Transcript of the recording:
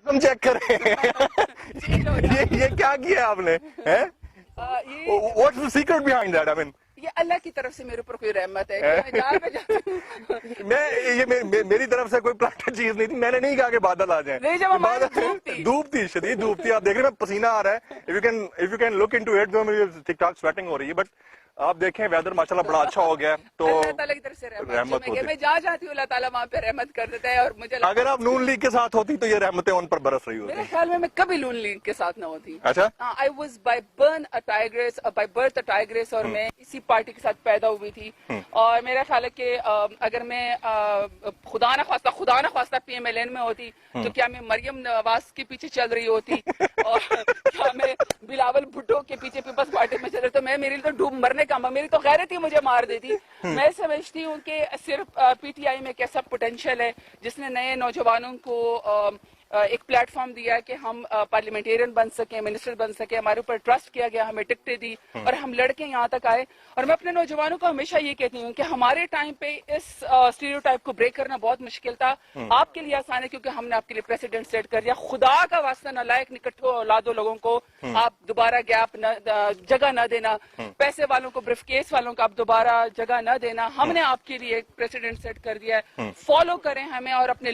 ہم چیک کریں یہ کیا کیا آپ نے؟ What's the secret behind that? I mean یہ اللہ کی طرف سے میرے اوپر کوئی رحمت ہے کہ میں جہاں پہ جاتی ہوں میری طرف سے کوئی پلانٹڈ چیز نہیں تھی. میں نے نہیں کہا کہ بادل آ جائیں. نہیں، جب ہماری دھوپ تھی، شدید دھوپ تھی. آپ دیکھ رہے ہیں پسینہ آ رہا ہے. if you can look into it تو مجھے ٹک ٹاک سویٹنگ ہو رہی ہے. بٹ آپ دیکھیں ویدر ماشاءاللہ بڑا اچھا ہو گیا ہے. تو اللہ تعالیٰ کی طرف سے رحمت ہوتی ہے. میں جہاں جاتی ہوں اللہ تعالیٰ وہاں پہ رحمت کر دیتا ہے. اور مجھے اگر آپ نون لیگ کے ساتھ ہوتی تو یہ رحمتیں ان پر برس رہی ہوتی. میرے خیال میں کبھی نون لیگ کے ساتھ نہ ہوتی. اچھا. I was by birth a tigress اور میں اسی پارٹی کے ساتھ پیدا ہوئی تھی. اور میرا خیال ہے کہ اگر میں خدا نہ خواستہ PMLN میں ہوتی تو کیا میں مریم نواز کے پیچھے چل رہی ہوتی اور کیا میں بلاول بھٹو کے پیچھے پیپلز پارٹی میں چل رہی. تو میرے لیے تو ڈوب مرنے کا میری تو غیرت ہی مجھے مار دیتی. میں سمجھتی ہوں کہ صرف PTI میں ایسا پوٹینشیل ہے جس نے نئے نوجوانوں کو ایک پلیٹ فارم دیا ہے کہ ہم پارلیمنٹیرین بن سکیں، منسٹر بن سکیں. ہمارے اوپر ٹرسٹ کیا گیا، ہمیں ٹکٹیں دی اور ہم لڑکے یہاں تک آئے. اور میں اپنے نوجوانوں کو ہمیشہ یہ کہتی ہوں کہ ہمارے ٹائم پہ اس اسٹیریوٹائپ کو بریک کرنا بہت مشکل تھا. آپ کے لیے آسان ہے کیونکہ ہم نے آپ کے لیے پریسیڈنٹ سیٹ کر دیا. خدا کا واسطہ نالائق نکٹھو اولادو لوگوں کو آپ دوبارہ جگہ نہ دینا. پیسے والوں کو، بریف کیس والوں کو آپ دوبارہ جگہ نہ دینا. ہم نے آپ کے لیے ایک پریسیڈنٹ سیٹ کر دیا ہے. فالو کریں ہمیں اور اپنے